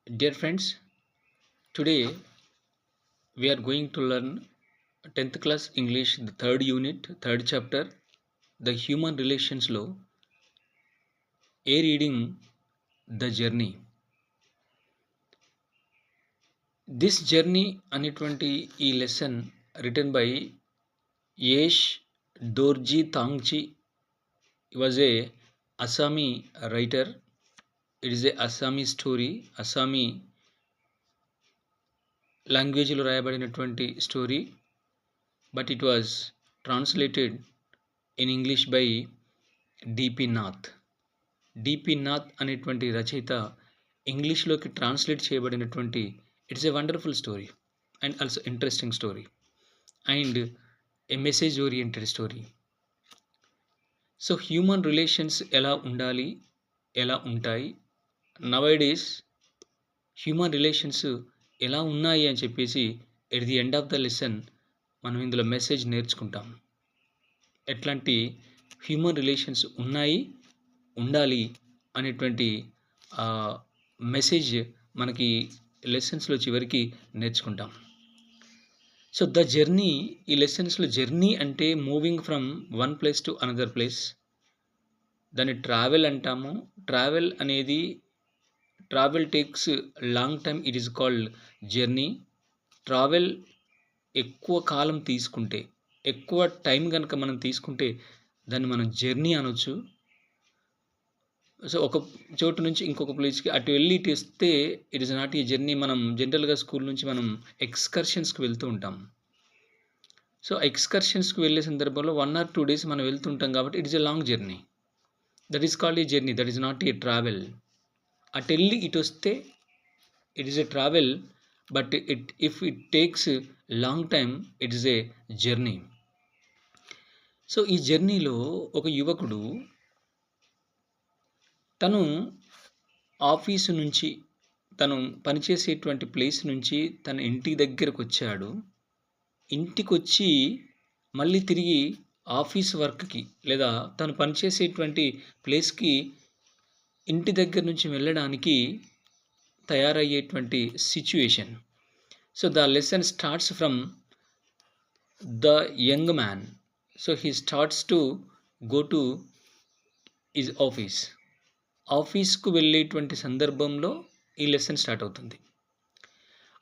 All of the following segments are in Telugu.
Dear friends, today we are going to learn 10th class English, the third unit, third chapter, the human relations law, a reading, the journey. This journey అనేటువంటి ఈ lesson written by Yesh Dorji Tangchi. He was a Assami writer. It is a Assami story, Assami లాంగ్వేజ్లో రాయబడినటువంటి story, but it was translated in English by DP Nath. DP Nath అనేటువంటి రచయిత ఇంగ్లీష్లోకి ట్రాన్స్లేట్ చేయబడినటువంటి it's a wonderful story and also interesting story and a message oriented story. So human relations ఎలా ఉండాలి, ఎలా ఉంటాయి, నవైడేస్ హ్యూమన్ రిలేషన్స్ ఎలా ఉన్నాయి అని చెప్పేసి at the end of the lesson మనం ఇందులో మెసేజ్ నేర్చుకుంటాం. ఎట్లాంటి హ్యూమన్ రిలేషన్స్ ఉన్నాయి, ఉండాలి అనేటువంటి మెసేజ్ మనకి లెసన్స్లో చివరికి నేర్చుకుంటాం. సో ద జర్నీ, ఈ లెసన్స్లో జర్నీ అంటే moving from one place to another place, దాన్ని ట్రావెల్ అంటాము. Travel takes long time, it is called journey. Travel ఎక్కువ కాలం తీసుకుంటే, ఎక్కువ టైం కనుక మనం తీసుకుంటే దాన్ని మనం జర్నీ అనొచ్చు. సో ఒక చోటు నుంచి ఇంకొక ప్లేస్కి అటు వెళ్ళి ఇటు వస్తే it is not A journey. మనం జనరల్గా స్కూల్ నుంచి మనం ఎక్స్కర్షన్స్కి వెళ్తూ ఉంటాం. సో ఎక్స్కర్షన్స్కి వెళ్ళే సందర్భంలో 1 or 2 days మనం వెళ్తుంటాం కాబట్టి it is a long journey. That is called a journey, that is not A travel. అటు వెళ్ళి ఇటు వస్తే it is a travel, but if it takes long time it is A journey. So ఈ జర్నీలో ఒక యువకుడు తను ఆఫీసు నుంచి, తను పనిచేసేటువంటి ప్లేస్ నుంచి తన ఇంటి దగ్గరకు వచ్చాడు. ఇంటికి వచ్చి మళ్ళీ తిరిగి ఆఫీస్ వర్క్కి లేదా తను పనిచేసేటువంటి ప్లేస్కి ఇంటి దగ్గర నుంచి వెళ్ళడానికి తయారయ్యేటువంటి situation. So the lesson starts from the young man. So he starts to go to his office. ఆఫీస్కు వెళ్ళేటువంటి సందర్భంలో ఈ లెసన్ స్టార్ట్ అవుతుంది.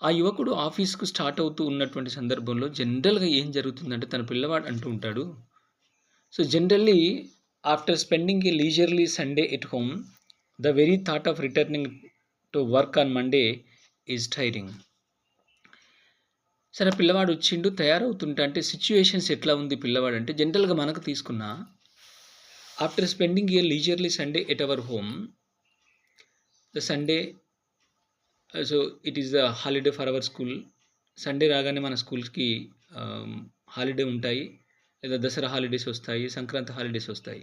ఆ యువకుడు ఆఫీస్కు స్టార్ట్ అవుతూ ఉన్నటువంటి సందర్భంలో జనరల్గా ఏం జరుగుతుందంటే, తన పిల్లవాడు అంటూ ఉంటాడు, so generally after spending a leisurely Sunday at home, the very thought of returning to work on Monday is tiring. సరే పిల్లవాడు వచ్చిండు, తయారవుతుంటా అంటే సిచ్యువేషన్స్ ఎట్లా ఉంది పిల్లవాడు అంటే, జనరల్గా మనకు తీసుకున్న after spending a leisurely Sunday at our home, the Sunday, so it is the holiday for our school. Sunday రాగానే మన స్కూల్స్కి హాలిడే ఉంటాయి, లేదా దసరా హాలిడేస్ వస్తాయి, సంక్రాంతి హాలిడేస్ వస్తాయి.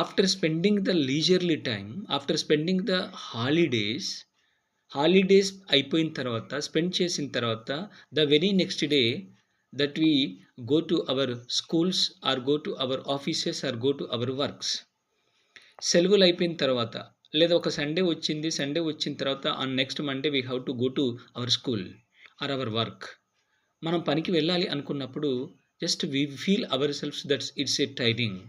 After spending the leisurely time, after spending the holidays అయిపోయిన తర్వాత, స్పెండ్ చేసిన తర్వాత, the very next day that we go to our schools or go to our offices or go to our works. సెలవులు అయిపోయిన తర్వాత లేదా ఒక సండే వచ్చిన తర్వాత on next Monday we have to go to our school or our work. మనం పనికి వెళ్ళాలి అనుకున్నప్పుడు just we feel our selves that's it's a tiring.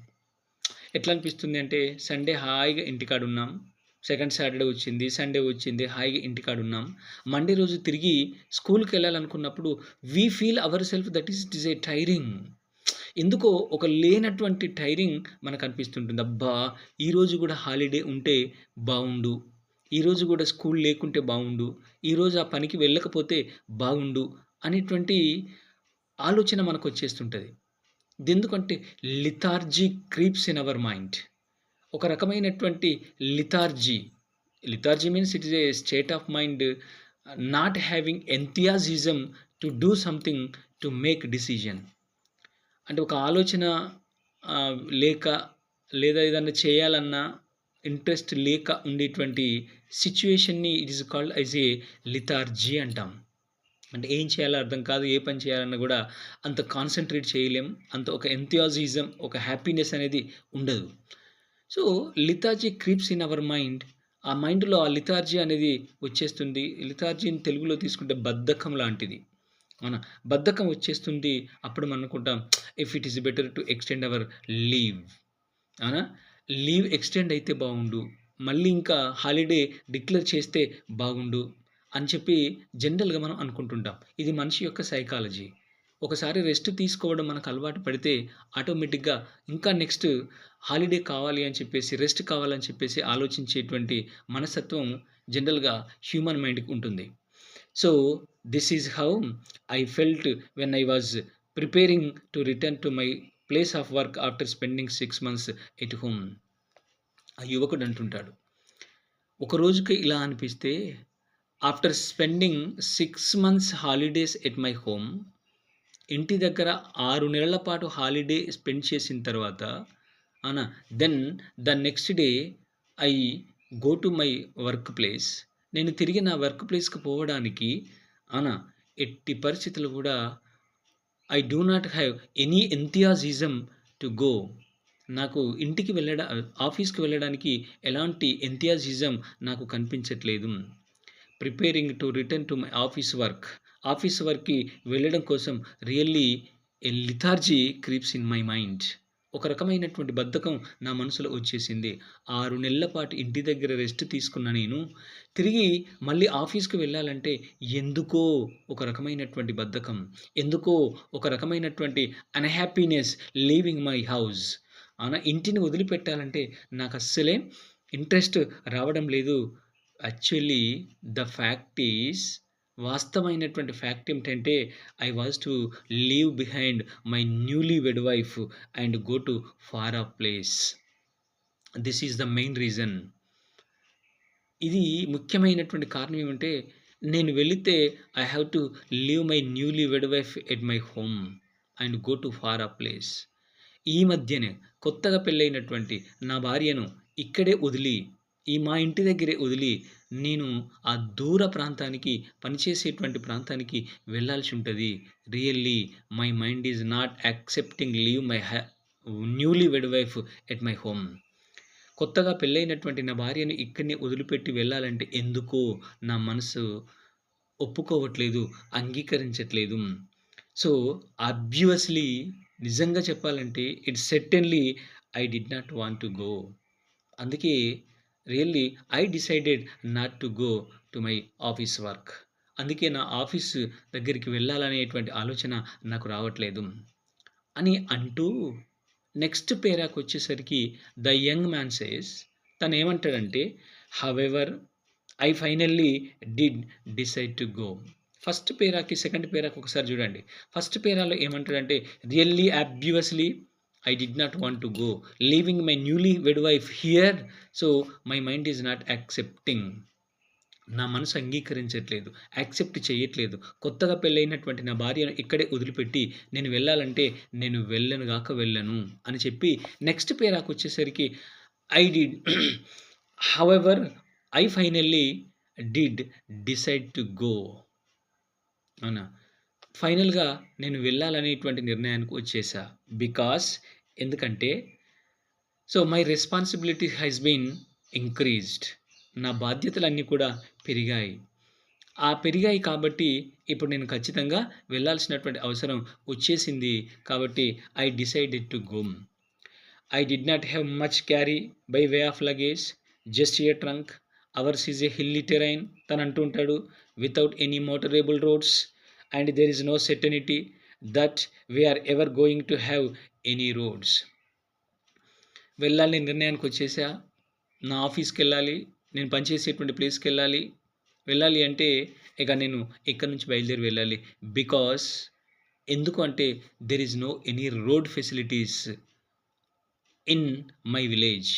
ఎట్లా అనిపిస్తుంది అంటే, సండే హాయిగా ఇంటికాడ ఉన్నాం, సెకండ్ సాటర్డే వచ్చింది, సండే వచ్చింది, హాయిగా ఇంటికాడ ఉన్నాం, మండే రోజు తిరిగి స్కూల్కి వెళ్ళాలనుకున్నప్పుడు we feel our self that it is a tiring. ఎందుకో ఒక లేనటువంటి టైరింగ్ మనకు అనిపిస్తుంటుంది. అబ్బా ఈరోజు కూడా హాలిడే ఉంటే బాగుండు, ఈరోజు కూడా స్కూల్ లేకుంటే బాగుండు, ఈరోజు ఆ పనికి వెళ్ళకపోతే బాగుండు అనేటువంటి ఆలోచన మనకు వచ్చేస్తుంటుంది. ఎందుకంటే lethargy creeps in our mind. ఒక రకమైనటువంటి lethargy means it is a state of mind not having enthusiasm to do something to make decision. అంటే ఒక ఆలోచన లేక, లేదా ఏదన్నా చేయాలన్నా ఇంట్రెస్ట్ లేక ఉండేటువంటి సిచ్యువేషన్ని it is called as a lethargy అంటాం. అంటే ఏం చేయాలో అర్థం కాదు, ఏ పని చేయాలన్నా కూడా అంత కాన్సన్ట్రేట్ చేయలేం, అంత ఒక ఎంథియాసిజం, ఒక హ్యాపీనెస్ అనేది ఉండదు. So lethargy creeps in our mind ఆ మైండ్‌లో ఆ లిథార్జీ అనేది వచ్చేస్తుంది. లిథార్జీని తెలుగులో తీసుకుంటే బద్ధకం లాంటిది. అవునా? బద్ధకం వచ్చేస్తుంది. అప్పుడు మనం అనుకుంటాం if it is better to extend our leave. అవునా? లీవ్ ఎక్స్‌టెండ్ అయితే బాగుండు. మళ్ళీ ఇంకా హాలిడే డిక్లేర్ చేస్తే బాగుండు అని చెప్పి జనరల్‌గా మనం అనుకుంటుంటాం. ఇది మనిషి యొక్క సైకాలజీ. ఒకసారి రెస్ట్ తీసుకోవడం మనకు అలవాటు పడితే ఆటోమేటిక్‌గా ఇంకా నెక్స్ట్ హాలిడే కావాలి అని చెప్పేసి, రెస్ట్ కావాలని చెప్పేసి ఆలోచించేటువంటి మనస్తత్వం జనరల్‌గా హ్యూమన్ మైండ్‌కి ఉంటుంది. So, this is how I felt when I was preparing to return to my place of work after spending 6 months at home. ఆ యువకుడు అంటుంటాడు. ఒక రోజుకి ఇలా అనిపిస్తే after spending 6 months holidays at my home, ఇంటి దగ్గర 6 నెలల పాటు హాలిడే స్పెండ్ చేసిన తర్వాత అవునా, then the next day I go to my work place. నేను తిరిగి నా వర్క్ ప్లేస్‌కి పోవడానికి అవునా, ఎట్టి పరిస్థితుల్లో కూడా I do not have any enthusiasm to go. నాకు ఆఫీస్‌కి వెళ్ళడానికి ఎలాంటి ఎంథియాసిజం నాకు కనిపించట్లేదు. Preparing to return to my office వర్క్‌కి వెళ్ళడం కోసం really a lethargy creeps in my mind. ఒక రకమైనటువంటి బద్ధకం నా మనసులో వచ్చేసింది. 6 నెలల పాటు ఇంటి దగ్గర రెస్ట్ తీసుకున్న నేను, తిరిగి మళ్ళీ ఆఫీస్‌కి వెళ్ళాలంటే ఎందుకో ఒక రకమైనటువంటి బద్ధకం. ఎందుకో ఒక రకమైనటువంటి అన్‌హ్యాపీనెస్ లీవింగ్ మై హౌస్. అవునా? ఇంటిని వదిలిపెట్టాలంటే నాకస్సలే ఇంట్రెస్ట్ రావడం లేదు. యాక్చువల్లీ ద ఫ్యాక్ట్ ఈస్ వాస్తవమైనటువంటి ఫ్యాక్ట్ ఏమిటంటే I was to leave behind my newly wed wife and go to far off place. This is the main reason. ఇది ముఖ్యమైనటువంటి కారణం ఏమంటే నేను వెళితే I have to leave my newly wed wife at my home and go to far off place. ఈ మధ్యనే కొత్తగా పెళ్ళైనటువంటి నా భార్యను ఇక్కడే వదిలి, మా ఇంటి దగ్గరే వదిలి నేను ఆ దూర ప్రాంతానికి, పనిచేసేటువంటి ప్రాంతానికి వెళ్ళాల్సి ఉంటది. Really my mind is not accepting leave my newly wed wife at my home. కొత్తగా పెళ్ళైనటువంటి నా భార్యని ఇక్కడనే వదిలిపెట్టి వెళ్ళాలంటే ఎందుకో నా మనసు ఒప్పుకోవట్లేదు, అంగీకరించట్లేదు. సో, ఆబ్వియస్‌లీ నిజంగా చెప్పాలంటే it certainly I did not want to go. అందుకే really I decided not to go to my office work. అందుకే నా ఆఫీస్ దగ్గరికి వెళ్ళాలనేటువంటి ఆలోచన నాకు రావట్లేదు అని అంటూ నెక్స్ట్ పేరాకొచ్చేసరికి ద యంగ్ మ్యాన్ సేస్, తనేమంటాడంటే however I finally did decide to go. First పేరాకి సెకండ్ పేరాకి ఒకసారి చూడండి. ఫస్ట్ పేరాలో ఏమంటాడంటే really obviously I did not want to go leaving my newly wed wife here, so my mind is not accepting. నా మనసు అంగీకరించట్లేదు, యాక్సెప్ట్ చేయట్లేదు. కొత్తగా పెళ్ళైనటువంటి నా భార్యను ఇక్కడే వదిలిపెట్టి నేను వెళ్ళాలంటే నేను వెళ్ళను అని చెప్పి నెక్స్ట్ పేరాకొచ్చేసరికి I did however I finally did decide to go. అవునా? ఫైనల్‌గా నేను వెళ్ళాలనేటువంటి నిర్ణయానికి వచ్చేసా. ఎందుకంటే so my responsibility has been increased. నా బాధ్యతలన్నీ కూడా పెరిగాయి. పెరిగాయి కాబట్టి ఇప్పుడు నేను ఖచ్చితంగా వెళ్ళాల్సినటువంటి అవసరం వచ్చేసింది. కాబట్టి I decided to go. I did not have much carry by way of luggage, just a trunk. Ours is a hilly terrain. తను అంటుంటాడు without any motorable roads and there is no certainty that we are ever going to have any roads. వెళ్ళాలని నిర్ణయానికి వచ్చేసా. నా ఆఫీస్‌కెళ్ళాలి. నేను పనిచేసేటువంటి ప్లేస్‌కెళ్ళాలి. వెళ్ళాలి అంటే ఇక నేను ఇక్కడి నుంచి బయలుదేరి వెళ్ళాలి. ఎందుకు అంటే there is no any road facilities in my village.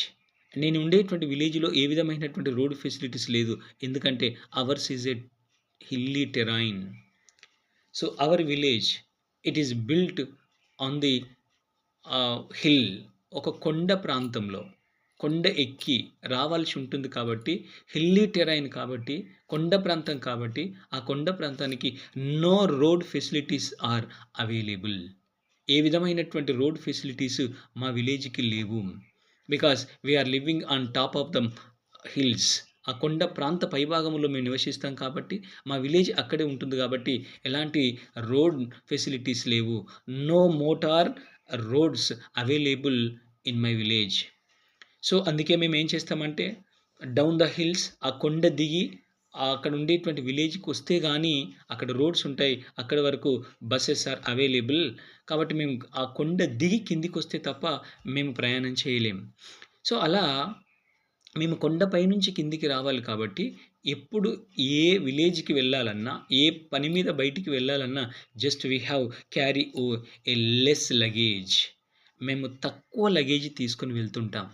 నేను ఉండేటువంటి విలేజ్‌లో ఏ విధమైనటువంటి రోడ్ ఫెసిలిటీస్ లేదు. ఎందుకంటే ours is a hilly terrain. So our village it is built on the hill. ఒక కొండ ప్రాంతంలో కొండ ఎక్కి రావాల్సి ఉంటుంది కాబట్టి హిల్లీ టెరైన్ కాబట్టి కొండ ప్రాంతం కాబట్టి ఆ కొండ ప్రాంతానికి no road facilities are available. ఏ విధమైనటువంటి రోడ్ ఫెసిలిటీస్ మా విలేజ్‌కి లేవు. Because we are living on top of the hills. ఆ కొండ ప్రాంత పైభాగంలో మేము నివసిస్తాం కాబట్టి, మా విలేజ్ అక్కడే ఉంటుంది కాబట్టి, ఎలాంటి రోడ్ ఫెసిలిటీస్ లేవు. No motor roads available in my village. So, అందుకే మేమేం చేస్తామంటే, డౌన్ ద హిల్స్ ఆ కొండ దిగి, అక్కడ ఉండేటువంటి విలేజ్‌కొస్తే గానీ, అక్కడ రోడ్స్ ఉంటాయి. అక్కడి వరకు బసెస్ ఆర్ అవైలబుల్. కాబట్టి మేము ఆ కొండ దిగి కిందికొస్తే తప్ప మేము ప్రయాణం చేయలేం. సో, అలా మేము కొండపై నుంచి కిందికి రావాలి కాబట్టి, ఎప్పుడు ఏ విలేజ్‌కి వెళ్ళాలన్నా, ఏ పని మీద బయటికి వెళ్ళాలన్నా just we have carry a less luggage. మేము తక్కువ లగేజ్ తీసుకొని వెళ్తుంటాం.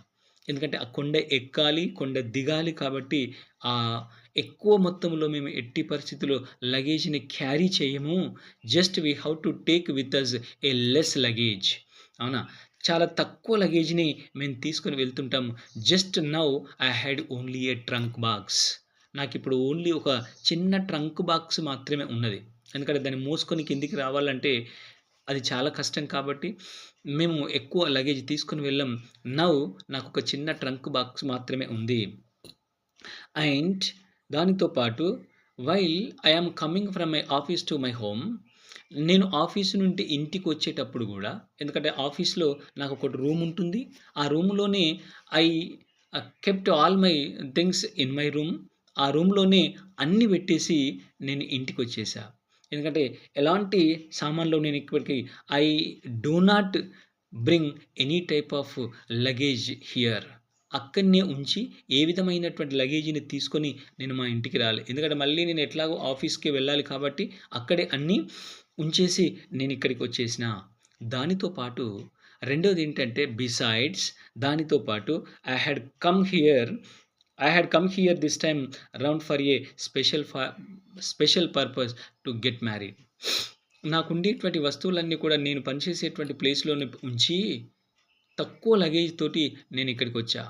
ఎందుకంటే ఆ కొండ ఎక్కాలి, కొండ దిగాలి కాబట్టి ఎక్కువ మొత్తంలో మేము ఎట్టి పరిస్థితిలో లగేజ్‌ని క్యారీ చేయము. Just we have to take with us a less luggage. అవునా? చాలా తక్కువ లగేజ్‌ని మేము తీసుకొని వెళ్తుంటాము. Just now I had only a trunk box. నాకిప్పుడు ఓన్లీ ఒక చిన్న ట్రంక్ బాక్స్ మాత్రమే ఉన్నది. ఎందుకంటే దాన్ని మోసుకొని కిందికి రావాలంటే అది చాలా కష్టం కాబట్టి మేము ఎక్కువ లగేజ్ తీసుకొని వెళ్ళం. నౌ నాకొక చిన్న ట్రంక్ బాక్స్ మాత్రమే ఉంది. అండ్ దానితో పాటు while I am coming from my office to my home, నేను ఆఫీస్ నుండి ఇంటికొచ్చేటప్పుడు గూడా, ఎందుకంటే ఆఫీస్‌లో నాకొకటి రూమ్ ఉంటుంది. ఆ రూమ్‌లోనే I kept all my things in my room. ఆ రూమ్‌లోనే అన్నీ పెట్టేసి నేను ఇంటికొచ్చేసా. ఎందుకంటే ఎలాంటి సామాన్లు నేను ఇప్పటికి I do not bring any type of luggage here. అక్కడనే ఉంచి ఏ విధమైనటువంటి లగేజ్‌ని తీసుకొని నేను మా ఇంటికి రాలే. ఎందుకంటే మళ్ళీ నేను ఎట్లాగో ఆఫీస్‌కి వెళ్ళాలి కాబట్టి అక్కడే అన్నీ ఉంచేసి నేనిక్కడికొచ్చేసిన. దానితో పాటు రెండోదేంటంటే బిసైడ్స్ దానితో పాటు I had come here this time round for a special purpose to get married. నాకుండేటువంటి వస్తువులన్నీ కూడా నేను పనిచేసేటువంటి ప్లేస్‌లోనే ఉంచి తక్కువ లగేజ్ తోటి నేనిక్కడికొచ్చా.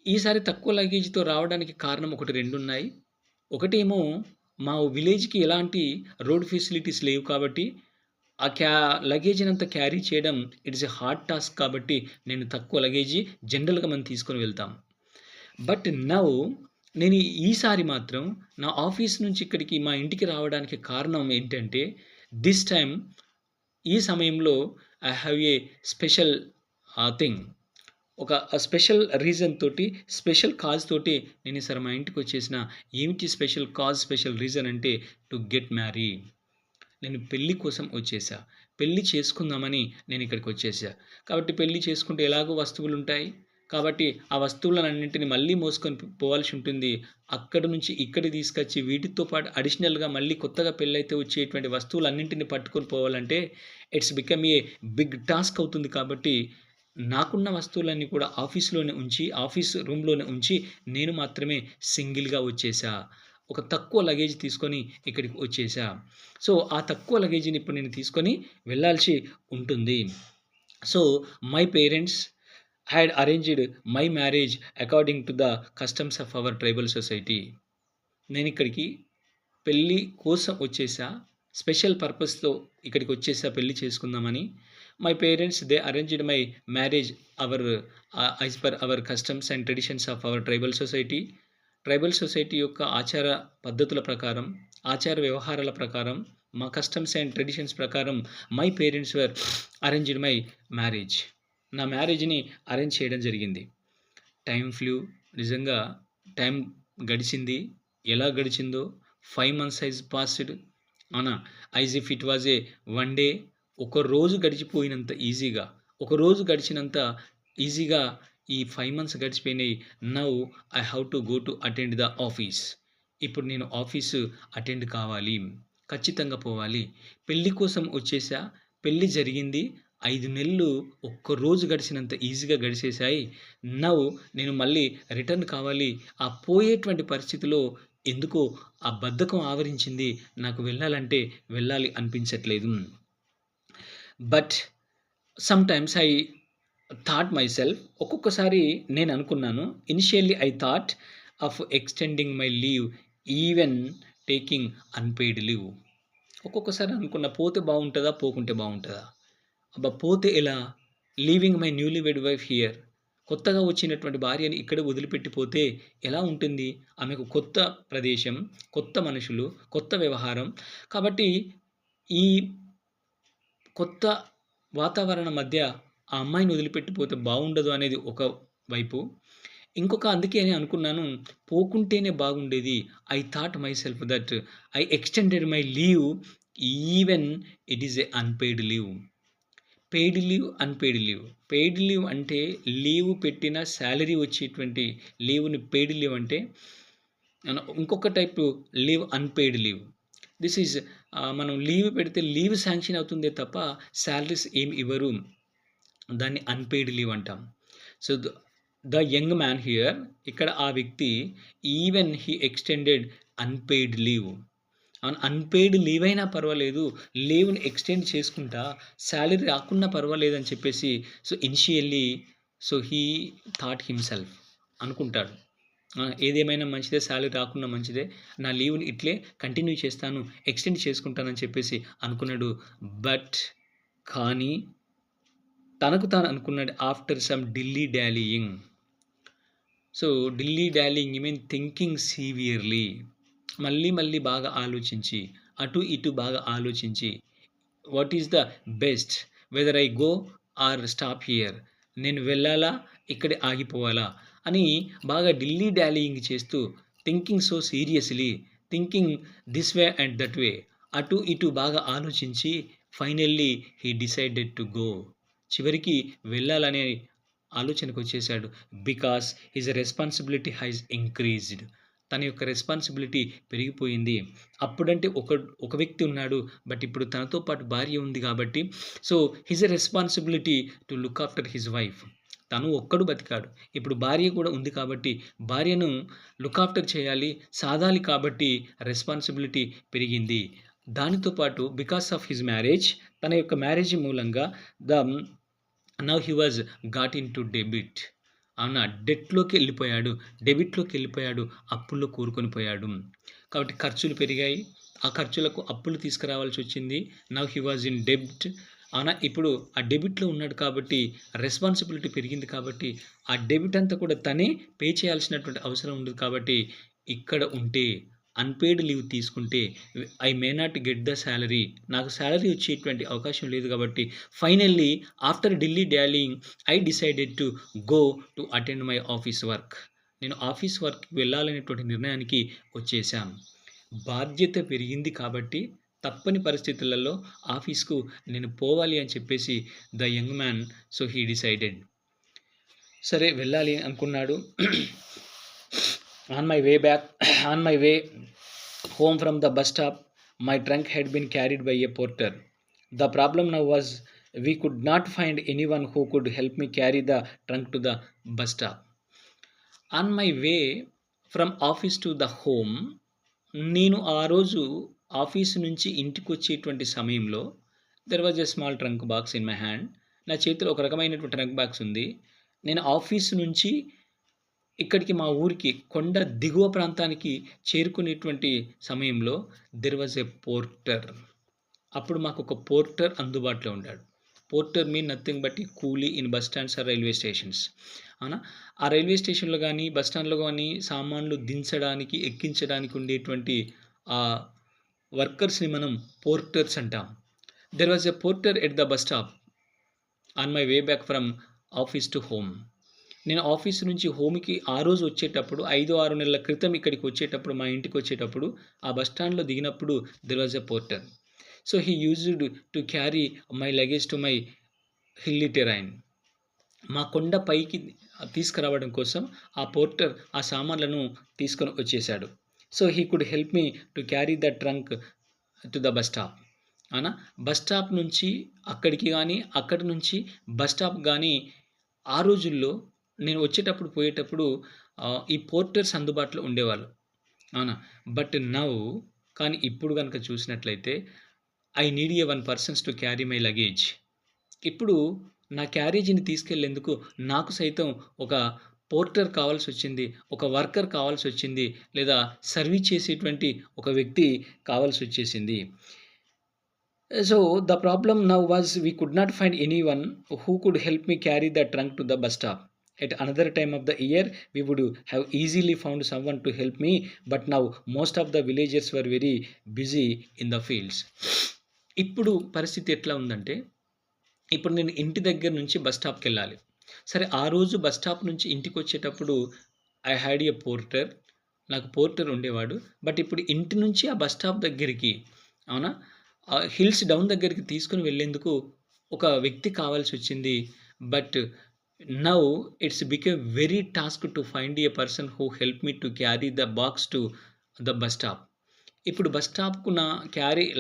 ఈసారి తక్కువ లగేజ్‌తో రావడానికి కారణం 2 ఉన్నాయి. ఒకటేమో మా విలేజ్‌కి ఎలాంటి రోడ్ ఫెసిలిటీస్ లేవు కాబట్టి, ఆ లగేజినంతా క్యారీ చేయడం it is a hard task కాబట్టి, నేను తక్కువ లగేజీ జనరల్‌గా మనం తీసుకొని వెళ్తాం. బట్ నౌ నేను ఈసారి మాత్రం నా ఆఫీస్ నుంచి ఇక్కడికి మా ఇంటికి రావడానికి కారణం ఏంటంటే, దిస్ టైమ్ ఈ సమయంలో I have a special thing. ఒక స్పెషల్ రీజన్ తోటి, స్పెషల్ కాజ్ తోటి నేను ఈసారి మా ఇంటికొచ్చేసిన. ఏమిటి స్పెషల్ కాజ్, స్పెషల్ రీజన్ అంటే టు గెట్ మ్యారీడ్. నేను పెళ్లి కోసం వచ్చేసా. పెళ్లి చేసుకుందామని నేనిక్కడికొచ్చేసా. కాబట్టి పెళ్లి చేసుకుంటే ఎలాగో వస్తువులుంటాయి. కాబట్టి ఆ వస్తువులనన్నింటిని మళ్ళీ మోసుకొని పోవాల్సి ఉంటుంది. అక్కడి నుంచి ఇక్కడికి తీసుకొచ్చి వీటితో పాటు అడిషనల్‌గా మళ్ళీ కొత్తగా పెళ్లయితే వచ్చేటువంటి వస్తువులన్నింటిని పట్టుకొని పోవాలంటే it's become a big task అవుతుంది కాబట్టి, నాకున్న వస్తువులన్నీ కూడా ఆఫీస్ రూమ్‌లోనే ఉంచి నేను మాత్రమే సింగిల్‌గా వచ్చేసా. ఒక తక్కువ లగేజ్ తీసుకొని ఇక్కడికి వచ్చేసా. సో, ఆ తక్కువ లగేజ్‌ని ఇప్పుడు నేను తీసుకొని వెళ్ళాల్సి ఉంటుంది. So, my parents had arranged my marriage according to the customs of our tribal society. నేనిక్కడికి పెళ్లి కోసం వచ్చేసా. స్పెషల్ పర్పస్‌తో ఇక్కడికొచ్చేసా పెళ్లి చేసుకుందామని. My parents they arranged my marriage as per our customs and traditions of our tribal society. Tribal society యొక్క ఆచార పద్ధతుల ప్రకారం, ఆచార వ్యవహారాల ప్రకారం, మా కస్టమ్స్ అండ్ ట్రెడిషన్స్ ప్రకారం my parents were arranged my marriage. నా మ్యారేజ్‌ని అరేంజ్ చేయడం జరిగింది. Time flu. నిజంగా టైం గడిచింది. ఎలా గడిచిందో 5 మంత్స్ హస్ పాస్డ్. అవునా? As if it was a one day. ఒక రోజు గడిచిపోయినంత ఈజీగా, ఒక రోజు గడిచినంత ఈజీగా ఈ 5 మంత్స్ గడిచిపోయినాయి. Now I have to go to attend the office. ఇప్పుడు నేను ఆఫీసు అటెండ్ కావాలి. ఖచ్చితంగా పోవాలి. పెళ్లి కోసం వచ్చేసా. పెళ్లి జరిగింది. 5 నెలలు ఒక్క రోజు గడిచినంత ఈజీగా గడిచేశాయి. నౌ నేను మళ్ళీ రిటర్న్ కావాలి. ఆ పోయేటువంటి పరిస్థితిలో ఎందుకో ఆ బద్ధకం ఆవరించింది. నాకు వెళ్ళాలంటే వెళ్ళాలి అనిపించట్లేదు. But sometimes I thought myself, ఒక్కొక్కసారి నేననుకున్నాను. Initially I thought of extending my leave even taking unpaid leave. ఒక్కొక్కసారి అనుకున్నా పోతే బావుంటదా? పోకుంటే బావుంటదా? అబ్బా! పోతే ఎలా? Leaving my newly wed wife here. కొత్తగా వచ్చినటువంటి భార్యని ఇక్కడే వదిలిపెట్టిపోతే ఎలా ఉంటుంది? ఆమెకు కొత్త ప్రదేశం, కొత్త మనుషులు, కొత్త వ్యవహారం. కాబట్టి ఈ కొత్త వాతావరణం మధ్య ఆ అమ్మాయిని వదిలిపెట్టిపోతే బావుండదు అనేది ఒక వైపు. అందుకే నేను అనుకున్నాను, పోకుంటేనే బాగుండేది. I thought my self that I extended my leave even it is a unpaid leave. Paid leave, unpaid leave. Paid leave అంటే లీవ్ పెట్టిన సాలరీ వచ్చేటువంటి లీవ్‌ని పెయిడ్ లీవ్ అంటే, ఇంకొక type leave unpaid leave. This is మనం లీవ్ పెడితే లీవ్ శాంక్షన్ అవుతుందే తప్ప సాలరీస్ ఏమి ఇవ్వరు. దాన్ని అన్‌పెయిడ్ లీవ్ అంటాం. So, the young man here, ఇక్కడ ఆ వ్యక్తి even he extended unpaid leave. Unpaid leave అయినా పర్వాలేదు, లీవ్‌ని ఎక్స్‌టెండ్ చేసుకుంటా, సాలరీ రాకున్నా పర్వాలేదని చెప్పేసి ఇనిషియల్లీ హీ థాట్ హిమ్‌సెల్ఫ్ అనుకుంటాడు. ఏదేమైనా మంచిదే, సాలరీ రాకున్నా మంచిదే. నా లీవ్‌ని ఇట్లే కంటిన్యూ చేస్తాను, ఎక్స్‌టెండ్ చేసుకుంటానని చెప్పేసి అనుకున్నాడు. బట్ కానీ తనకు తాను అనుకున్నాడు after some dilly dallying. Dilly dallying mean thinking severely. మళ్ళీ బాగా ఆలోచించి, అటు ఇటు బాగా ఆలోచించి, what is the best, whether I go or stop here, నేను వెళ్ళాలా, ఇక్కడే ఆగిపోవాలా అని బాగా ఢిల్లీ డాలీయింగ్ చేస్తూ, thinking so seriously, thinking this way and that way, అటు ఇటు బాగా ఆలోచించి finally he decided to go. చివరికి వెళ్ళాలనే ఆలోచనకొచ్చేసాడు. Because his responsibility has increased. తన యొక్క రెస్పాన్సిబిలిటీ పెరిగిపోయింది. అప్పుడంటే ఒక వ్యక్తి ఉన్నాడు. బట్ ఇప్పుడు తనతో పాటు భార్య ఉంది కాబట్టి his responsibility to look after his wife. తను ఒక్కడు బతికాడు. ఇప్పుడు భార్య కూడా ఉంది కాబట్టి భార్యను లుక్ ఆఫ్టర్ చేయాలి, సాదాలి కాబట్టి రెస్పాన్సిబిలిటీ పెరిగింది. దానితో పాటు బికాస్ ఆఫ్ హిస్ మ్యారేజ్, తన యొక్క మ్యారేజ్ మూలంగా now he was got into debit. అవునా, డెట్‌లోకి వెళ్ళిపోయాడు, డెబిట్‌లోకి వెళ్ళిపోయాడు, అప్పుల్లో కూరుకొని పోయాడు. కాబట్టి ఖర్చులు పెరిగాయి. ఆ ఖర్చులకు అప్పులు తీసుకురావాల్సి వచ్చింది. నౌ హీ వాజ్ ఇన్ డెబ్ట్. అవునా, ఇప్పుడు ఆ డెబిట్‌లో ఉన్నాడు కాబట్టి రెస్పాన్సిబిలిటీ పెరిగింది కాబట్టి ఆ డెబిట్ అంతా కూడా తనే పే చేయాల్సినటువంటి అవసరం ఉంది కాబట్టి ఇక్కడ ఉంటే అన్‌పెయిడ్ లీవ్ తీసుకుంటే I may not get the salary, నాకు సాలరీ వచ్చేటువంటి అవకాశం లేదు కాబట్టి finally after dilly dallying I decided to go to attend my office work. నేను ఆఫీస్ వర్క్‌కి వెళ్ళాలనేటువంటి నిర్ణయానికి వచ్చేసాం. బాధ్యత పెరిగింది కాబట్టి తప్పని పరిస్థితులలో ఆఫీస్‌కు నేను పోవాలి అని చెప్పేసి the young man he decided. సరే వెళ్ళాలి అనుకున్నాడు. On my way home from the bus stop, my trunk had been carried by a porter. The problem now was we could not find anyone who could help me carry the trunk to the bus stop. On my way from office to the home, నేను ఆ రోజు ఆఫీసు నుంచి ఇంటికి వచ్చేటువంటి సమయంలో there was a small trunk box in my hand. నా చేతిలో ఒక రకమైనటువంటి ట్రంక్ బాక్స్ ఉంది. నేను ఆఫీసు నుంచి ఇక్కడికి మా ఊరికి కొండ దిగువ ప్రాంతానికి చేరుకునేటువంటి సమయంలో దెర్ వాజ్ ఎ పోర్టర్. అప్పుడు మాకు ఒక పోర్టర్ అందుబాటులో ఉన్నాడు. పోర్టర్ మీన్ నథింగ్ బట్ ఈ coolie in bus stands or railway stations. అవునా, ఆ రైల్వే స్టేషన్లో కానీ బస్ స్టాండ్లో కానీ సామాన్లు దించడానికి, ఎక్కించడానికి ఉండేటువంటి ఆ వర్కర్స్ని మనం పోర్టర్స్ అంటాం. There was a Porter at the bus stop on my way back from office to home. నేను ఆఫీస్ నుంచి హోమ్‌కి ఆ రోజు వచ్చేటప్పుడు 5-6 నెలల క్రితం ఇక్కడికి వచ్చేటప్పుడు, మా ఇంటికి వచ్చేటప్పుడు ఆ బస్ స్టాండ్‌లో దిగినప్పుడు there was a Porter. He used to carry my luggage to my hilly terrain. మా కొండ పైకి తీసుకురావడం కోసం ఆ పోర్టర్ ఆ సామాన్లను తీసుకొని వచ్చేసాడు. He could help me to carry the trunk to the bus stop. అవునా, బస్ స్టాప్ నుంచి అక్కడికి గానీ, అక్కడి నుంచి బస్ స్టాప్ గానీ ఆ రోజుల్లో నేను వచ్చేటప్పుడు, పోయేటప్పుడు ఈ పోర్టర్స్ అందుబాటులో ఉండేవాళ్ళు. అవునా, బట్ నౌ కానీ ఇప్పుడు గనుక చూసినట్లయితే I need a 1 persons to carry my luggage. ఇప్పుడు నా క్యారేజీని తీసుకెళ్ళేందుకు నాకు సైతం ఒక పోర్టర్ కావాల్సొచ్చింది, ఒక వర్కర్ కావాల్సొచ్చింది, లేదా సర్వీస్ చేసేటువంటి ఒక వ్యక్తి కావాల్సొచ్చేసింది. The problem now was we could not find anyone who could help me carry the trunk to the bus stop. At another time of the year, we would have easily found someone to help me, but now most of the villagers were very busy in the fields. ఇప్పుడు పరిస్థితి ఎట్లా ఉందంటే, ఇప్పుడు నేను ఇంటి దగ్గర నుంచి బస్ స్టాప్‌కెళ్ళాలి. సరే, ఆ రోజు బస్ స్టాప్ నుంచి ఇంటికొచ్చేటప్పుడు ఐ హాడ్ ఎ పోర్టర్. నాకు పోర్టర్ ఉండేవాడు. బట్ ఇప్పుడు ఇంటి నుంచి ఆ బస్ స్టాప్ దగ్గరికి, అవునా? హిల్స్ డౌన్ దగ్గరికి తీసుకొని వెళ్ళేందుకు ఒక వ్యక్తి కావాల్సొచ్చింది. But now it's became very task to find a person who help me to carry the box to the bus stop. ఇప్పుడు బస్ స్టాప్‌కు నా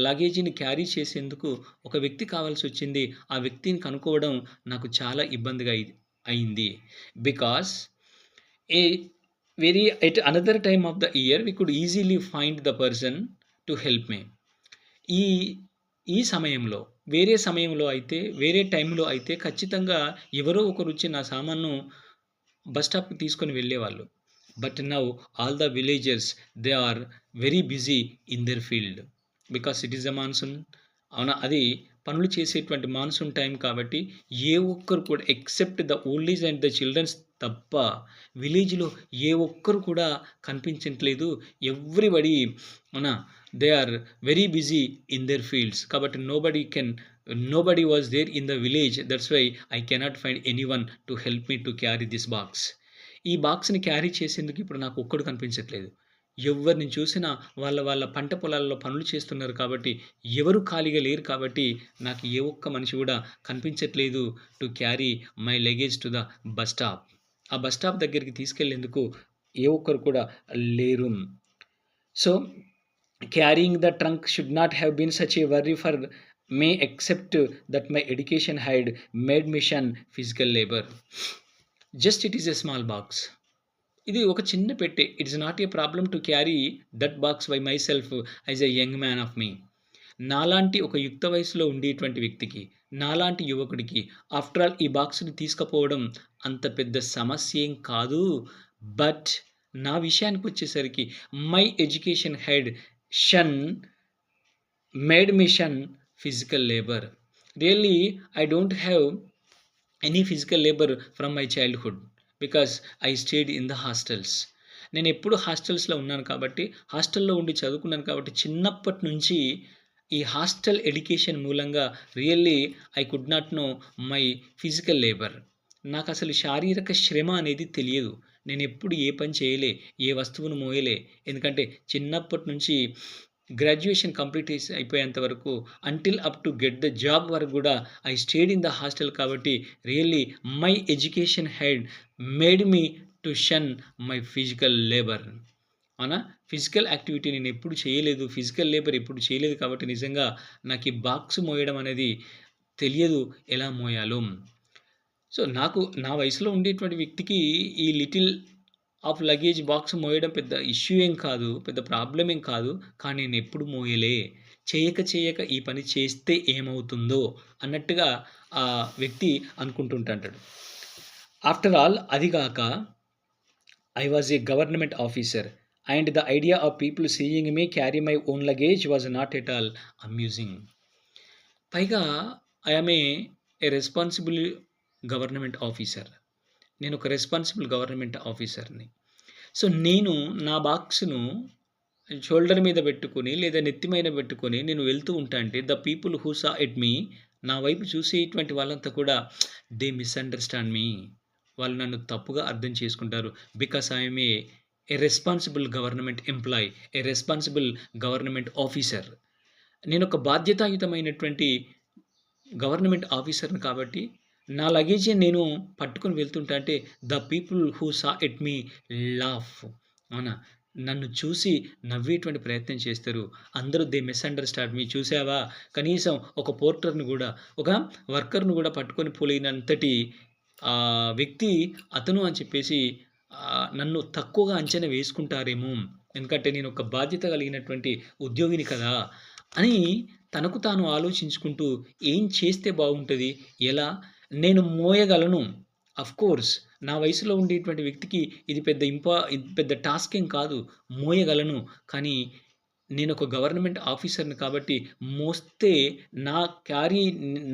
లగేజీని క్యారీ చేసేందుకు ఒక వ్యక్తి కావాల్సొచ్చింది. ఆ వ్యక్తిని కనుక్కోవడం నాకు చాలా ఇబ్బందిగా అయింది. Because a at another time of the year we could easily find the person to help me. ఈ ఈ సమయంలో, వేరే సమయంలో అయితే, వేరే టైంలో అయితే ఖచ్చితంగా ఎవరో ఒకరొచ్చి నా సామాన్ను బస్ స్టాప్‌కి తీసుకొని వెళ్ళేవాళ్ళు. But now all the villagers they are very busy in their field. Because it is a monsoon. అవునా? అది పనులు చేసేటువంటి మాన్సూన్ టైం కాబట్టి ఏ ఒక్కరు కూడా except the old and the childrens తప్ప విలేజ్‌లో ఏ ఒక్కరు కూడా కనిపించట్లేదు. ఎవ్రీబడీ, అవునా? They are very busy in their fields. కాబట్టి nobody was there in the village. That's why I cannot find anyone to help me to carry this box. ఈ బాక్స్‌ని క్యారీ చేసేందుకు ఇప్పుడు నాకు ఒక్కడు కనిపించట్లేదు. ఎవ్వరిని చూసినా వాళ్ళ పంట పొలాల్లో పనులు చేస్తున్నారు కాబట్టి, ఎవరు ఖాళీగా లేరు కాబట్టి, నాకు ఏ ఒక్క మనిషి కూడా కనిపించట్లేదు to carry my luggage to the bus stop. ఆ బస్ స్టాప్ దగ్గరికి తీసుకెళ్ళేందుకు ఏ ఒక్కరు కూడా లేరు. So, carrying the trunk should not have been such a worry for me except that my education had made me shun physical labour. Just it is a small box. ఇది ఒక చిన్న పెట్టె. It is not a problem to carry that box by my self as a young man of me. నాలాంటి ఒక యుక్త వయసులో ఉండేటువంటి వ్యక్తికి, నాలాంటి యువకుడికి ఆఫ్టర్ ఆల్ ఈ బాక్స్‌ని తీసుకుపోవడం అంత పెద్ద సమస్య ఏం కాదు. బట్ నా విషయానికొచ్చేసరికి my education had shun made me shun physical labour. Really I don't have any physical labour from my childhood. Because I stayed in the hostels. నేను ఎప్పుడు హాస్టల్స్‌లో ఉన్నాను కాబట్టి, హాస్టల్‌లో ఉండి చదువుకున్నాను కాబట్టి, చిన్నప్పటి నుంచి ఈ హాస్టల్ ఎడ్యుకేషన్ మూలంగా really I could not know my physical labour. నాకు అసలు శారీరక శ్రమ అనేది తెలియదు. నేను ఎప్పుడు ఏ పని చేయలే, ఏ వస్తువును మోయలే. ఎందుకంటే చిన్నప్పటి నుంచి గ్రాడ్యుయేషన్ కంప్లీట్ అయిపోయేంత వరకు until up to get the job వరకు కూడా I stayed in the hostel కాబట్టి really my education had made me to shun my physical labour. అవునా? ఫిజికల్ యాక్టివిటీ నేను ఎప్పుడు చేయలేదు. ఫిజికల్ లేబర్ ఎప్పుడు చేయలేదు కాబట్టి నిజంగా నాకు ఈ బాక్స్ మోయడం అనేది తెలియదు, ఎలా మోయాలో. సో, నాకు నా వయసులో ఉండేటువంటి వ్యక్తికి ఈ లిటిల్ ఆఫ్ లగేజ్ బాక్స్ మోయడం పెద్ద ఇష్యూ ఏం కాదు. పెద్ద ప్రాబ్లమ్ ఏం కాదు. కానీ నేనెప్పుడు మోయలే. చేయక ఈ పని చేస్తే ఏమవుతుందో అన్నట్టుగా ఆ వ్యక్తి అనుకుంటుంటాడు. ఆఫ్టర్ ఆల్ అది గాక I was a government officer and the idea of people seeing me carry my own luggage was not at all amusing. పైగా I am a responsible government officer. నేను ఒక రెస్పాన్సిబుల్ గవర్నమెంట్ ఆఫీసర్‌ని. సో, నేను నా బాక్స్‌ను షోల్డర్ మీద పెట్టుకొని లేదా నెత్తి మీద పెట్టుకొని నేను వెళ్తూ ఉంటాంటే the people who saw at me, నా వైపు చూసేటువంటి వాళ్ళంతా కూడా దే మిస్‌అండర్‌స్టాండ్ మీ. వాళ్ళు నన్ను తప్పుగా అర్థం చేసుకుంటారు. Because I am a responsible government employee, a responsible government officer. నేనొక బాధ్యతాయుతమైనటువంటి గవర్నమెంట్ ఆఫీసర్‌ని కాబట్టి నా లగేజే నేను పట్టుకొని వెళ్తుంటాంటే the people who saw at me laugh. అవునా? నన్ను చూసి నవ్వేటువంటి ప్రయత్నం చేస్తారు. అందరూ దే మిస్‌అండర్‌స్టాండ్ మీ. చూసావా? కనీసం ఒక పోర్టర్‌ని గూడా, ఒక వర్కర్‌ని గూడా పట్టుకొని పోలేనంతటి వ్యక్తి అతను అని చెప్పేసి నన్ను తక్కువగా అంచనా వేసుకుంటారేమో. ఎందుకంటే నేను ఒక బాధ్యత కలిగినటువంటి ఉద్యోగిని కదా అని తనకు తాను ఆలోచించుకుంటూ ఏం చేస్తే బాగుంటది? ఎలా? నేను మోయగలను. అఫ్‌కోర్స్ నా వయసులో ఉండేటువంటి వ్యక్తికి ఇది పెద్ద టాస్క్ ఏం కాదు. మోయగలను. కానీ నేనొక గవర్నమెంట్ ఆఫీసర్‌ని కాబట్టి మోస్తే నా క్యారీ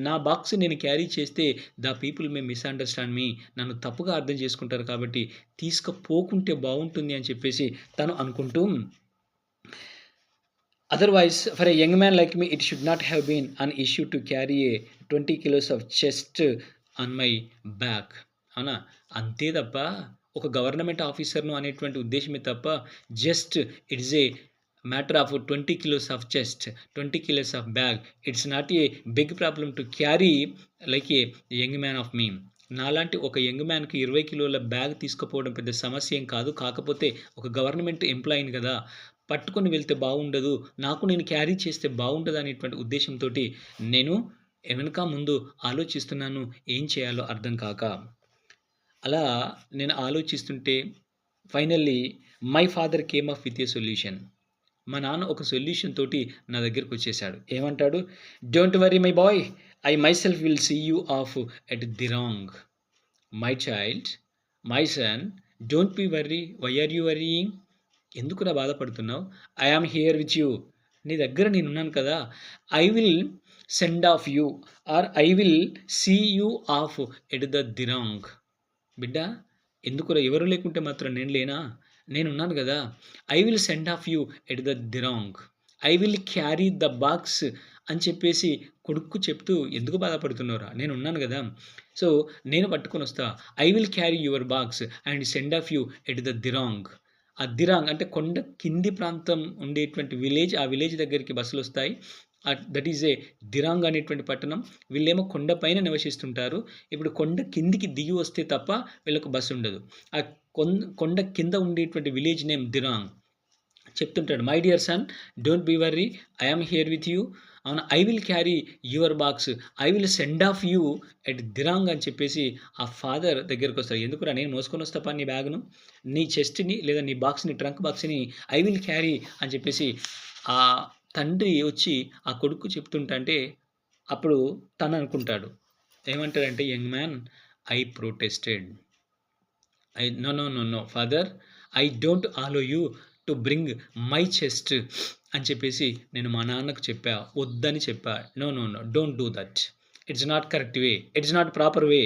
నా బాక్స్ నేను క్యారీ చేస్తే the people may misunderstand me. నన్ను తప్పుగా అర్థం చేసుకుంటారు కాబట్టి తీసుకపోకుంటే బావుంటుంది అని చెప్పేసి తను అనుకుంటూ otherwise for a young man like me it should not have been an issue to carry a 20 kilos of chest on my back. అవునా? అంతే తప్ప ఒక గవర్నమెంట్ ఆఫీసర్‌ను అనేటువంటి ఉద్దేశ్యమే తప్ప just it is a matter of 20 kilos of chest, 20 kilos of bag. It's not a big problem to carry like a young man of me. నాలాంటి ఒక యంగ్ మ్యాన్‌కి 20 కిలోల బ్యాగ్ తీసుకుపోవడం పెద్ద సమస్య ఏం కాదు. కాకపోతే ఒక గవర్నమెంట్ ఎంప్లాయీని గదా! పట్టుకొని వెళ్తే బావుండదు. నాకు నేను క్యారీ చేస్తే బావుంటదనేటువంటి ఉద్దేశ్యంతోటి నేను వెనక ముందు ఆలోచిస్తున్నాను. ఏం చేయాలో అర్థం కాక. అలా నేను ఆలోచిస్తుంటే finally my father came up with a solution. మా నాన్న ఒక సొల్యూషన్ తోటి నా దగ్గరకొచ్చేసాడు. ఏమంటాడు? "Don't worry my boy. I myself will see you off at the Dirang. My child, my son, don't be worry. Why are you worrying? ఎందుకురా బాధపడుతున్నావు? I am here with you. నీ దగ్గర నేనున్నాను కదా! I will send off you or I will see you off at the Dirang." బిడ్డా, ఎందుకురా ఎవరు లేకుంటే మాత్రం నేను లేనా? నేనున్నాను గదా! I will send off you at the wrong. I will carry the box అని చెప్పేసి కొడుక్కు చెప్తూ ఎందుకు బాధపడుతున్నావురా? నేనున్నాను గదా! సో, నేను పట్టుకొనొస్తా. I will carry your box and send off you at the Dirang. ఆ దిరాంగ్ అంటే కొండ కింది ప్రాంతం ఉండేటువంటి విలేజ్. ఆ విలేజ్ దగ్గరికి బస్సులొస్తాయి. దట్ ఈజ్ ఏ దిరాంగ్ అనేటువంటి పట్టణం. వీళ్ళేమో కొండ పైన నివసిస్తుంటారు. ఇప్పుడు కొండ కిందికి దిగి వస్తే తప్ప వీళ్ళకు బస్సు ఉండదు. ఆ కొండ కింద ఉండేటువంటి విలేజ్ నేమ్ దిరాంగ్. చెప్తుంటాడు, my dear son, don't be worry. I am here with you. అవునా? I will carry your box. I will send off you at Dirang అని చెప్పేసి ఆ ఫాదర్ దగ్గరకొస్తాడు. ఎందుకురా నేను మోసుకొనొస్తా నీ బ్యాగ్‌ను. నీ చెస్ట్‌ని లేదా నీ బాక్స్‌ని, ట్రంక్ బాక్స్‌ని ఐ విల్ క్యారీ అని చెప్పేసి ఆ తండ్రి వచ్చి ఆ కొడుక్కు చెప్తుంటంటే అప్పుడు తను అనుకుంటాడు. ఏమంటాడంటే, young man, I protested. No father, I don't allow you to bring my chest అని చెప్పేసి నేను మా నాన్నకు చెప్పా. వద్దని చెప్పా. No don't do that. It's not correct way. It's not proper way.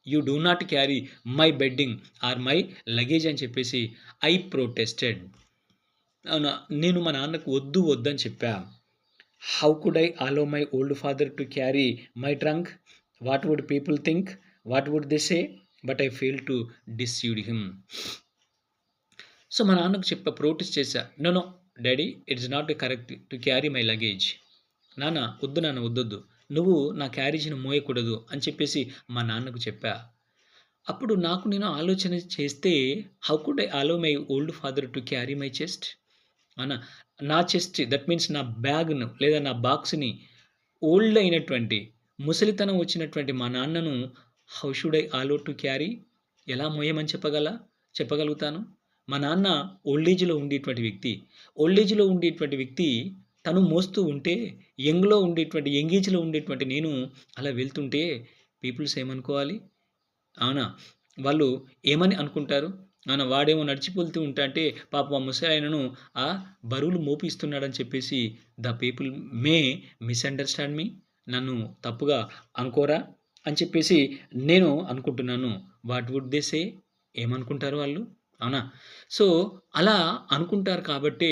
You do not carry my bedding or my luggage అని చెప్పేసి ఐ ప్రొటెస్టెడ్. అవునా? నేను మా నాన్నకు వద్దని చెప్పా. How could I allow my old father to carry my trunk? What would people think? What would they say? But I fail to dissuade him. So, మా నాన్నకు ప్రొటెస్ట్ చేశా. No daddy, it's not correct to carry my luggage. నాన్న వద్దొద్దు. నువ్వు నా క్యారేజీని మోయకూడదు అని చెప్పేసి మా నాన్నకు చెప్పా. అప్పుడు నాకు నేను ఆలోచన చేస్తే how could I allow my old father to carry my chest? అవునా? నా చెస్ట్ దట్ మీన్స్ నా బ్యాగ్‌ను లేదా నా బాక్స్‌ని ఓల్డ్ అయినటువంటి ముసలితనం వచ్చినటువంటి మా నాన్నను how should I allow to carry? ఎలా మోయమని చెప్పగలుగుతాను? మా నాన్న ఓల్డ్ ఏజ్‌లో ఉండేటువంటి వ్యక్తి. ఓల్డ్ ఏజ్‌లో ఉండేటువంటి వ్యక్తి తను మోస్తూ ఉంటే యంగ్ ఏజ్‌లో ఉండేటువంటి నేను అలా వెళ్తుంటే పీపుల్స్ ఏమనుకోవాలి? అవునా? వాళ్ళు ఏమని అనుకుంటారు? అవునా? వాడేమో నడిచిపోతూ ఉంటాంటే పాపం ఆ ముసలాయనను బరువులు మోపిస్తున్నాడని చెప్పేసి the people may misunderstand me. నన్ను తప్పుగా అనుకోరా? అని చెప్పేసి నేను అనుకుంటున్నాను. What would they say? ఏమనుకుంటారు వాళ్ళు? అవునా? సో, అలా అనుకుంటారు కాబట్టే,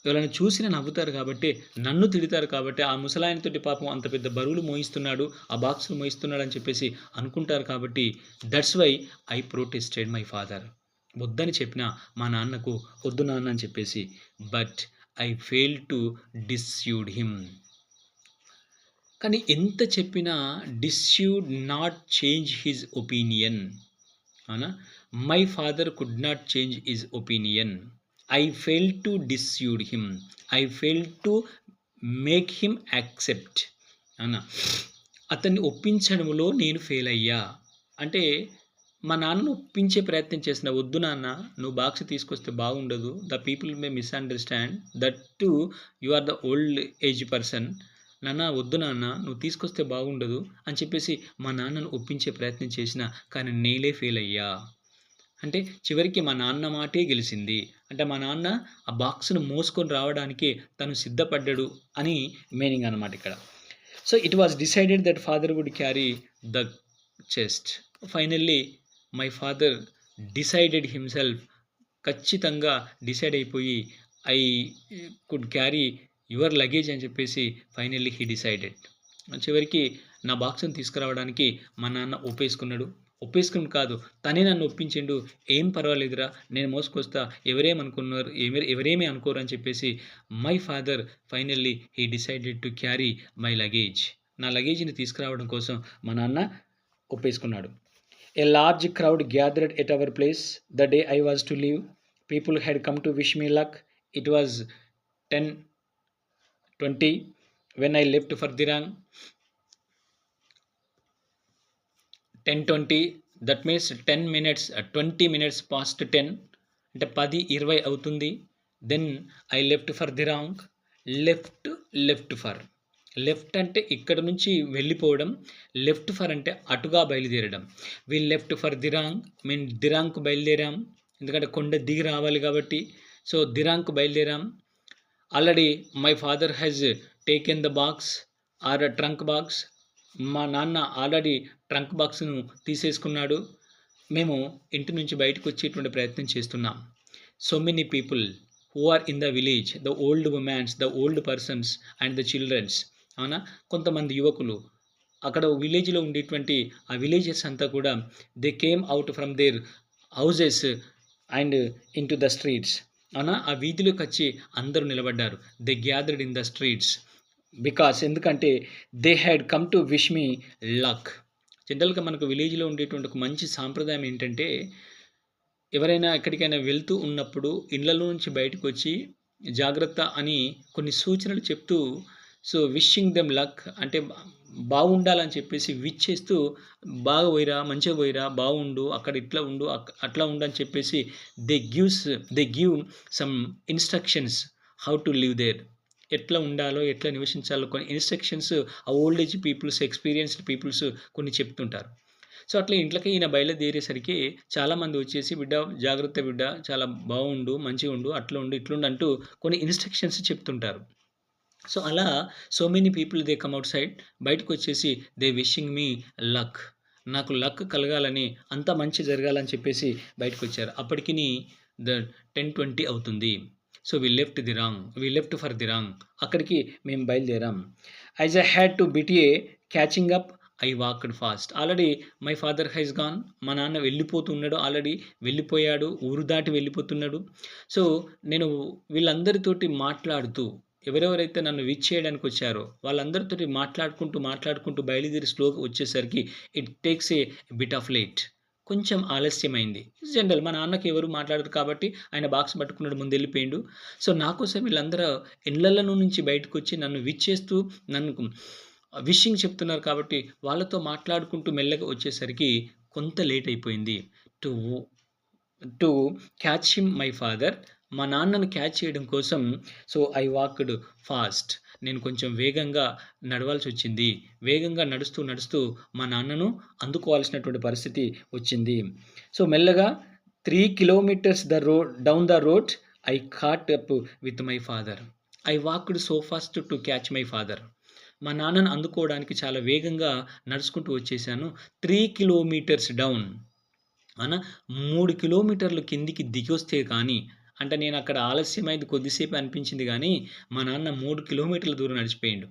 ఎవరైనా చూసిన నవ్వుతారు కాబట్టే, నన్ను తిడతారు కాబట్టే, ఆ ముసలాయనతోటి పాపం అంత పెద్ద బరువులు మోయిస్తున్నాడు, ఆ బాక్సులు మోయిస్తున్నాడని చెప్పేసి అనుకుంటారు కాబట్టి, that's why I protested my father. వద్దని చెప్పినా మా నాన్నకు వద్దు నాన్న అని చెప్పేసి, but I failed to dissuade him. కానీ ఎంత చెప్పినా dissuade not change his opinion. అవునా? My father could not change his opinion. I failed to dissuade him. I failed to make him accept. అవునా? అతన్ని ఒప్పించడంలో నేను ఫెయిల్ అయ్యా. అంటే మా నాన్నను ఒప్పించే ప్రయత్నం చేసిన, వద్దు నాన్న, నువ్వు బాక్స్ తీసుకొస్తే బాగుండదు. The people may misunderstand that to you are the old age person. నాన్న వద్దు నాన్న, నువ్వు తీసుకొస్తే బాగుండదు అని చెప్పేసి మా నాన్నను ఒప్పించే ప్రయత్నం చేసినా, కానీ నేనే ఫెయిల్ అయ్యా. అంటే చివరికి మా నాన్న మాటే గెలిసింది. అంటే మా నాన్న ఆ బాక్స్‌ను మోసుకొని రావడానికి తను సిద్ధపడ్డాడు అని మీనింగ్ అనమాట ఇక్కడ. So, it was decided that father would carry the chest. Finally my father decided himself, ఖచ్చితంగా డిసైడ్ అయిపోయి I could carry your luggage అని చెప్పేసి ఫైనల్లీ హీ డిసైడెడ్. చివరికి నా బాక్స్‌ని తీసుకురావడానికి మా నాన్న ఒప్పేసుకుని కాదు, తనే నన్ను ఒప్పించిండు. "ఏం పర్వాలేదురా, నేను మోసుకొస్తా. ఎవరేమి అనుకోరు" అని చెప్పేసి my father finally he decided to carry my luggage. నా లగేజ్‌ని తీసుకురావడం కోసం మా నాన్న ఒప్పేసుకున్నాడు. A large crowd gathered at our place the day I was to leave. People had come to wish me luck. It was 10:20 when I left for Dirang. 10:20, that means 10 minutes, 20 minutes past 10, అంటే 10:20 అవుతుంది. Then I left for Dirang. Left for, left అంటే ఇక్కడ నుంచి వెళ్ళిపోవడం, లెఫ్ట్ ఫర్ అంటే అటుగా బయలుదేరడం. వి లెఫ్ట్ ఫర్ దిరాంగ్, మేము దిరాంగ్కు బయలుదేరాం, ఎందుకంటే కొండ దిగి రావాలి కాబట్టి. సో దిరాంగ్కు బయలుదేరాం. Already my father has taken the box or trunk box. మా నాన్న ఆల్రెడీ ట్రంక్ బాక్స్ను తీసేసుకున్నాడు. మేము ఇంటి నుంచి బయటకు వచ్చేటువంటి ప్రయత్నం చేస్తున్నాం. So many people who are in the village, the old women, the old persons and the childrens. అవునా, కొంతమంది యువకులు అక్కడ విలేజ్లో ఉండేటువంటి ఆ విలేజెస్ అంతా కూడా they came out from their houses and in to the streets. అవునా, ఆ వీధిలోకి వచ్చి అందరూ నిలబడ్డారు. They gathered in the streets because, ఎందుకంటే they had come to wish me luck. జనరల్గా మనకు విలేజ్లో ఉండేటువంటి ఒక మంచి సాంప్రదాయం ఏంటంటే, ఎవరైనా ఎక్కడికైనా వెళ్తూ ఉన్నప్పుడు ఇళ్లలో నుంచి బయటకు వచ్చి జాగ్రత్త అని కొన్ని సూచనలు చెప్తూ, సో విషింగ్ దెమ్ లక్ అంటే బాగుండాలని చెప్పేసి విష్ చేస్తూ, బాగా పోయిరా, మంచిగా పోయిరా, బాగుండు, అక్కడ ఇట్లా ఉండు, అట్లా ఉండు అని చెప్పేసి they give some instructions how to live there. ఎట్లా ఉండాలో, ఎట్లా నివసించాలో కొన్ని ఇన్స్ట్రక్షన్స్ ఆ old age peoples, experienced peoples కొన్ని చెప్తుంటారు. సో అట్లా ఇంట్లోకి ఈయన బయలుదేరేసరికి చాలామంది వచ్చేసి, బిడ్డ జాగ్రత్త బిడ్డ, చాలా బాగుండు, మంచిగా ఉండు, అట్లా ఉండు, ఇట్లుండు అంటూ కొన్ని ఇన్స్ట్రక్షన్స్ చెప్తుంటారు. సో అలా so many people they come out side, బయటకు వచ్చేసి దే విషింగ్ మీ లక్, నాకు లక్ కలగాలని, అంతా మంచి జరగాలని చెప్పేసి బయటకు వచ్చారు. అప్పటికి ద 10:20 అవుతుంది. So we left for Dirang, అక్కడికి మేము బయలుదేరాం. As I had to bit catching up, I walked fast. Already my father has gone, మా నాన్న వెళ్ళిపోతున్నాడు, ఆల్రెడీ వెళ్ళిపోయాడు, ఊరు దాటి వెళ్ళిపోతున్నాడు. సో నేను వీళ్ళందరితోటి మాట్లాడుతూ, ఎవరెవరైతే నన్ను విచ్ చేయడానికి వచ్చారో వాళ్ళందరితోటి మాట్లాడుకుంటూ బయలుదేరి స్లోగా వచ్చేసరికి it takes A bit of late, కొంచెం ఆలస్యమైంది. జనరల్ మా నాన్నకి ఎవరు మాట్లాడరు కాబట్టి ఆయన బాక్స్ పట్టుకున్నాడు, ముందు వెళ్ళిపోయిండు. సో నా కోసం వీళ్ళందరూ ఇళ్లలో నుంచి బయటకు వచ్చి నన్ను విచ్ చేస్తూ, నన్ను విషింగ్ చెప్తున్నారు కాబట్టి వాళ్ళతో మాట్లాడుకుంటూ మెల్లగా వచ్చేసరికి కొంత లేట్ అయిపోయింది. To catch him my father, మా నాన్నను క్యాచ్ చేయడం కోసం. సో ఐ వాక్డ్ ఫాస్ట్, నేను కొంచెం వేగంగా నడవాల్సి వచ్చింది. వేగంగా నడుస్తూ మా నాన్నను అందుకోవాల్సినటువంటి పరిస్థితి వచ్చింది. సో మెల్లగా 3 kilometers down the road I caught up with my father. I walked so fast to catch my father. మా నాన్నను అందుకోవడానికి చాలా వేగంగా నడుచుకుంటూ వచ్చేసాను. 3 kilometers డౌన్, 3 కిలోమీటర్లు కిందికి దిగొస్తే కానీ, అంటే నేను అక్కడ ఆలస్యమైంది కొద్దిసేపు అనిపించింది కానీ మా నాన్న 3 కిలోమీటర్ల దూరం నడిచిపోయిండు.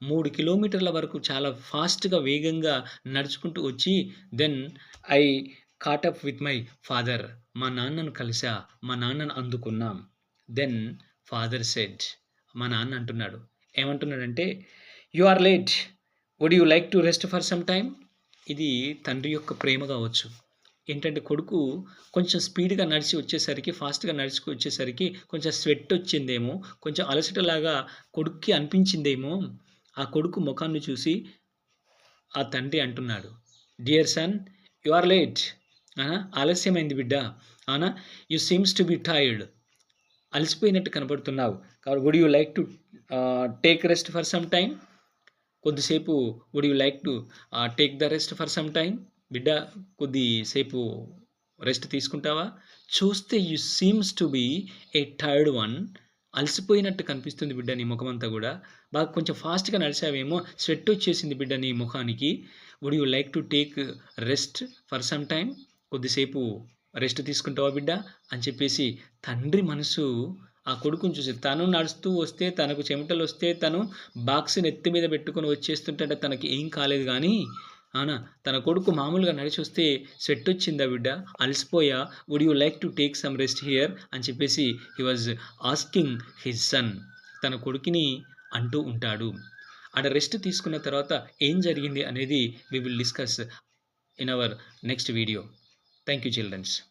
3 కిలోమీటర్ల వరకు చాలా ఫాస్ట్గా వేగంగా నడుచుకుంటూ వచ్చి then I caught up with my father, మా నాన్నను కలిసా, మా నాన్నను అందుకున్నాం. దెన్ ఫాదర్ సెడ్, మా నాన్న అంటున్నాడు, ఏమంటున్నాడంటే, you are late, would you like to rest for some time. ఇది తండ్రి యొక్క ప్రేమ కావచ్చు. ఏంటంటే కొడుకు కొంచెం స్పీడ్గా నడిచి వచ్చేసరికి, ఫాస్ట్గా నడిచి వచ్చేసరికి కొంచెం స్వెట్ వచ్చిందేమో, కొంచెం అలసటలాగా కొడుక్కి అనిపించిందేమో. ఆ కొడుకు ముఖాన్ని చూసి ఆ తండ్రి అంటున్నాడు, dear son, you are late, ఆలస్యమైంది బిడ్డ, you seems to be tired, అలసిపోయినట్టు కనబడుతున్నావు, కాబట్టి would you like to take rest for some time, కొద్దిసేపు would you like to take the rest for some time, బిడ్డ కొద్దిసేపు రెస్ట్ తీసుకుంటావా? చూస్తే you seems to be a tired one. అలసిపోయినట్టు కనిపిస్తుంది బిడ్డ నీ ముఖమంతా గూడా. బాగా కొంచెం ఫాస్ట్‌గా నడిచావేమో, స్వెట్టొచ్చేసింది బిడ్డ నీ ముఖానికి. Would you like to take rest for some time? కొద్దిసేపు రెస్ట్ తీసుకుంటావా బిడ్డ? అని చెప్పేసి తండ్రి మనసు ఆ కొడుకుని చూసి, తను నడుస్తూ వస్తే, తనకు చెమటలొస్తే, తను బాక్స్ నెత్తి మీద పెట్టుకొని వచ్చేస్తుంటంటే తనకి ఏం కాలేదు గానీ, అవునా? తన కొడుకు మామూలుగా నడిచొస్తే స్వెట్టొచ్చిందా బిడ్డ? అలసిపోయా? Would you like to take some rest here? అని చెప్పేసి he was asking his son. తన కొడుకుని అంటూ ఉంటాడు. ఆడ రెస్ట్ తీసుకున్న తర్వాత ఏం జరిగింది అనేది we will discuss in our next video. Thank you children's.